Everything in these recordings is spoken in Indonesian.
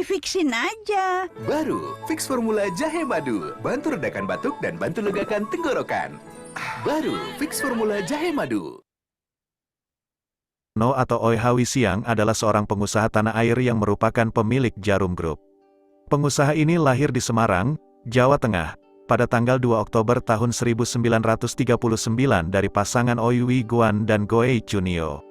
Difiksin aja. Baru, Fix Formula Jahe Madu. Bantu redakan batuk dan bantu legakan tenggorokan. Baru, Fix Formula Jahe Madu. Atau Oi Hawi Siang adalah seorang pengusaha tanah air yang merupakan pemilik Jarum Group. Pengusaha ini lahir di Semarang, Jawa Tengah, pada tanggal 2 Oktober tahun 1939 dari pasangan Oi Wi Guan dan Goei Chunio.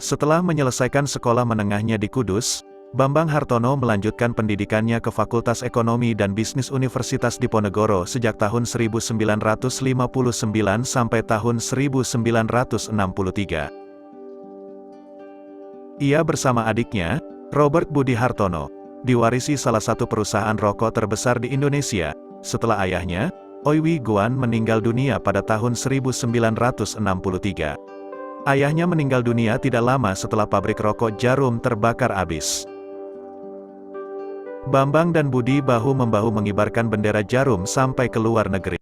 Setelah menyelesaikan sekolah menengahnya di Kudus, Bambang Hartono melanjutkan pendidikannya ke Fakultas Ekonomi dan Bisnis Universitas Diponegoro sejak tahun 1959 sampai tahun 1963. Ia bersama adiknya, Robert Budi Hartono, diwarisi salah satu perusahaan rokok terbesar di Indonesia, setelah ayahnya, Oi Wi Guan meninggal dunia pada tahun 1963. Ayahnya meninggal dunia tidak lama setelah pabrik rokok Jarum terbakar habis. Bambang dan Budi bahu-membahu mengibarkan bendera Jarum sampai ke luar negeri.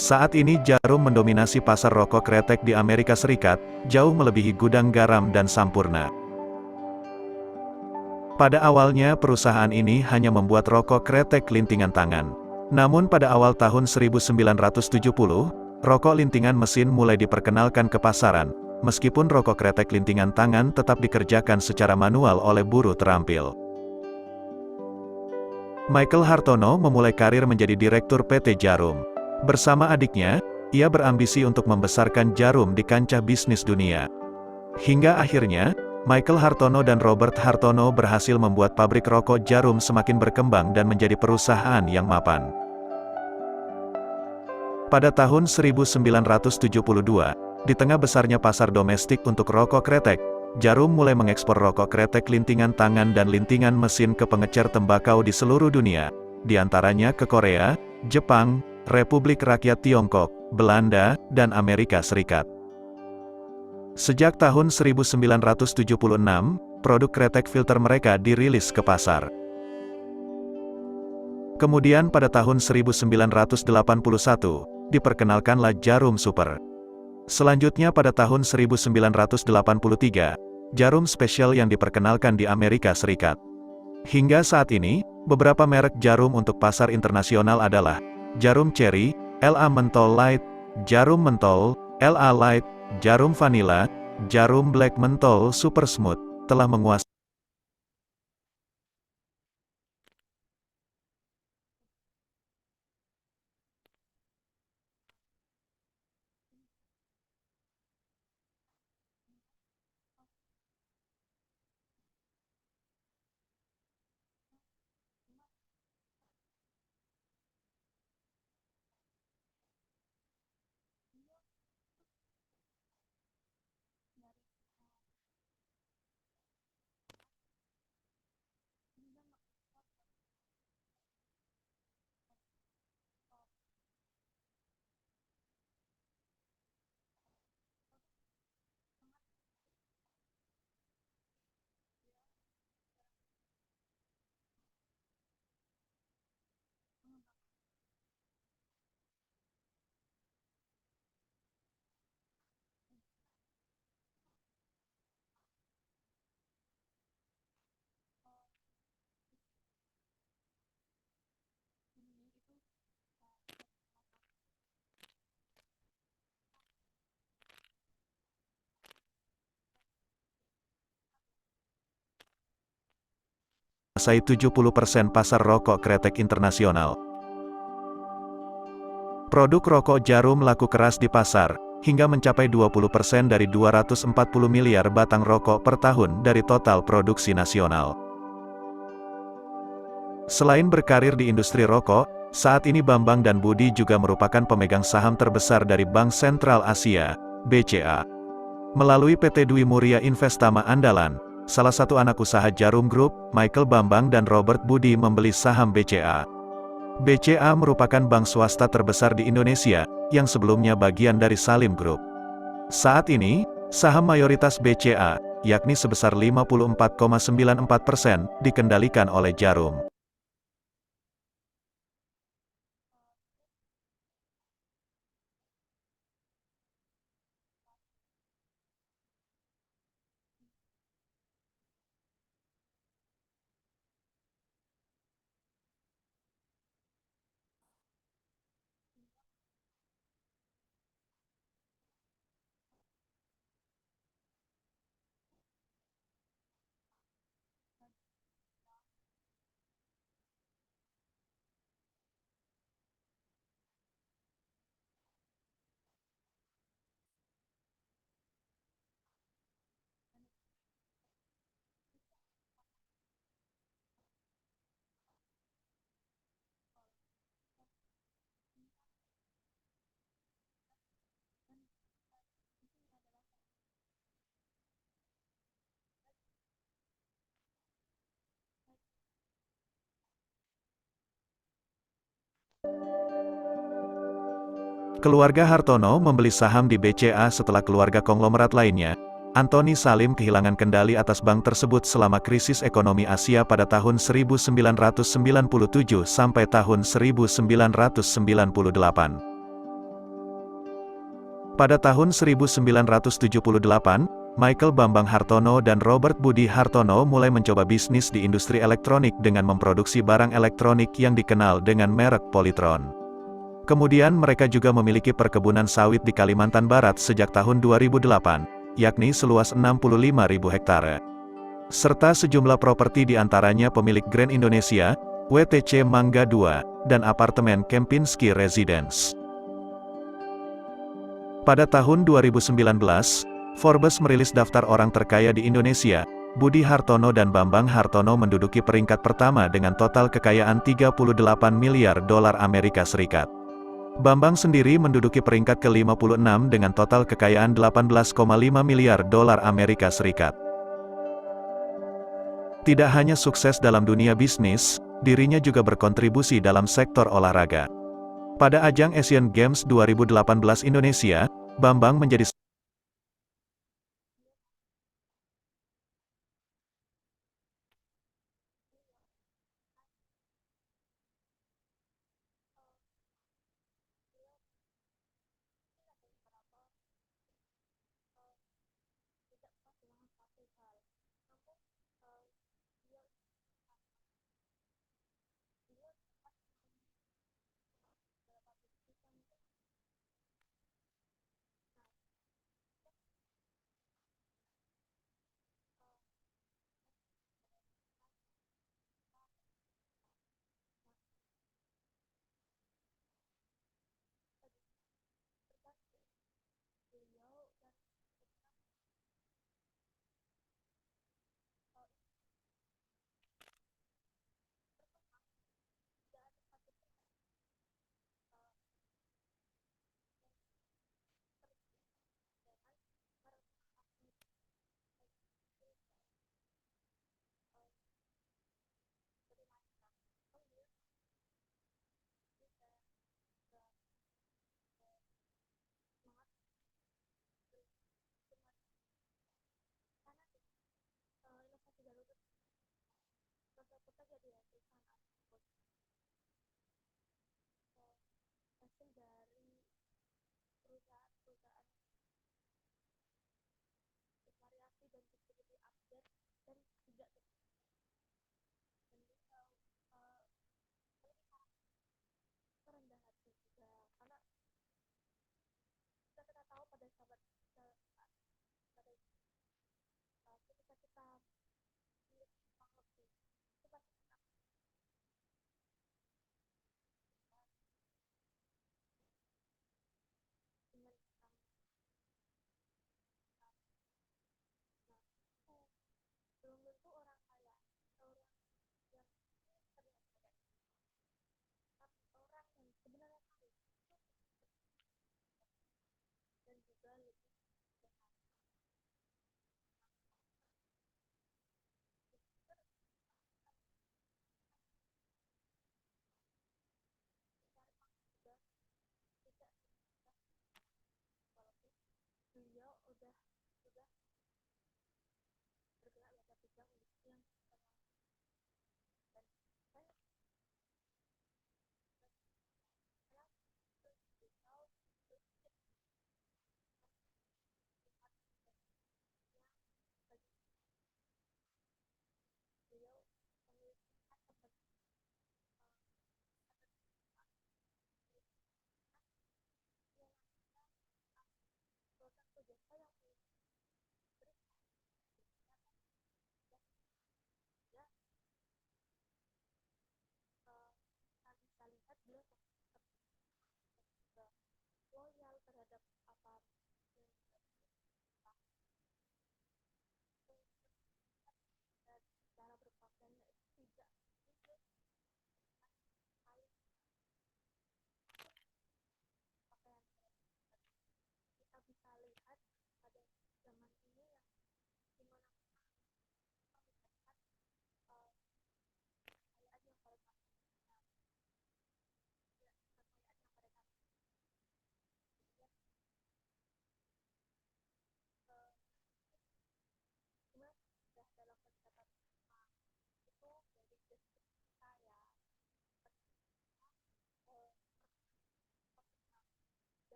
Saat ini Jarum mendominasi pasar rokok kretek di Amerika Serikat, jauh melebihi Gudang Garam dan Sampurna. Pada awalnya perusahaan ini hanya membuat rokok kretek lintingan tangan. Namun pada awal tahun 1970, rokok lintingan mesin mulai diperkenalkan ke pasaran, meskipun rokok kretek lintingan tangan tetap dikerjakan secara manual oleh buruh terampil. Michael Hartono memulai karir menjadi direktur PT Jarum. Bersama adiknya, ia berambisi untuk membesarkan Jarum di kancah bisnis dunia. Hingga akhirnya, Michael Hartono dan Robert Hartono berhasil membuat pabrik rokok Jarum semakin berkembang dan menjadi perusahaan yang mapan. Pada tahun 1972, di tengah besarnya pasar domestik untuk rokok kretek, Jarum mulai mengekspor rokok kretek lintingan tangan dan lintingan mesin ke pengecer tembakau di seluruh dunia, di antaranya ke Korea, Jepang, Republik Rakyat Tiongkok, Belanda, dan Amerika Serikat. Sejak tahun 1976, produk kretek filter mereka dirilis ke pasar. Kemudian pada tahun 1981, diperkenalkanlah Jarum Super. Selanjutnya pada tahun 1983, Jarum Special yang diperkenalkan di Amerika Serikat. Hingga saat ini, beberapa merek jarum untuk pasar internasional adalah Jarum Cherry, LA Mentol Light, Jarum Mentol, LA Light, Jarum Vanilla, Jarum Black Mentol Super Smooth, telah menguasai menguasai 70% pasar rokok kretek internasional. Produk rokok Jarum laku keras di pasar, hingga mencapai 20% dari 240 miliar batang rokok per tahun dari total produksi nasional. Selain berkarir di industri rokok, saat ini Bambang dan Budi juga merupakan pemegang saham terbesar dari Bank Sentral Asia, BCA. Melalui PT Dwi Muria Investama Andalan, salah satu anak usaha Jarum Group, Michael Bambang dan Robert Budi membeli saham BCA. BCA merupakan bank swasta terbesar di Indonesia, yang sebelumnya bagian dari Salim Group. Saat ini, saham mayoritas BCA yakni sebesar 54,94%, dikendalikan oleh Jarum. Keluarga Hartono membeli saham di BCA setelah keluarga konglomerat lainnya, Anthony Salim kehilangan kendali atas bank tersebut selama krisis ekonomi Asia pada tahun 1997 sampai tahun 1998. Pada tahun 1978, Michael Bambang Hartono dan Robert Budi Hartono mulai mencoba bisnis di industri elektronik dengan memproduksi barang elektronik yang dikenal dengan merek Polytron. Kemudian mereka juga memiliki perkebunan sawit di Kalimantan Barat sejak tahun 2008, yakni seluas 65.000 hektare. Serta sejumlah properti di antaranya pemilik Grand Indonesia, WTC Mangga II, dan apartemen Kempinski Residence. Pada tahun 2019, Forbes merilis daftar orang terkaya di Indonesia. Budi Hartono dan Bambang Hartono menduduki peringkat pertama dengan total kekayaan 38 miliar dolar Amerika Serikat. Bambang sendiri menduduki peringkat ke-56 dengan total kekayaan 18,5 miliar dolar Amerika Serikat. Tidak hanya sukses dalam dunia bisnis, dirinya juga berkontribusi dalam sektor olahraga. Pada ajang Asian Games 2018 Indonesia, Bambang menjadi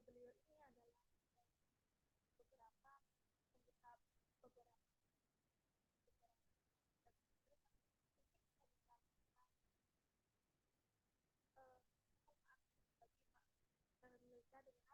beliau ini adalah beberapa pengusaha beberapa menikah dengan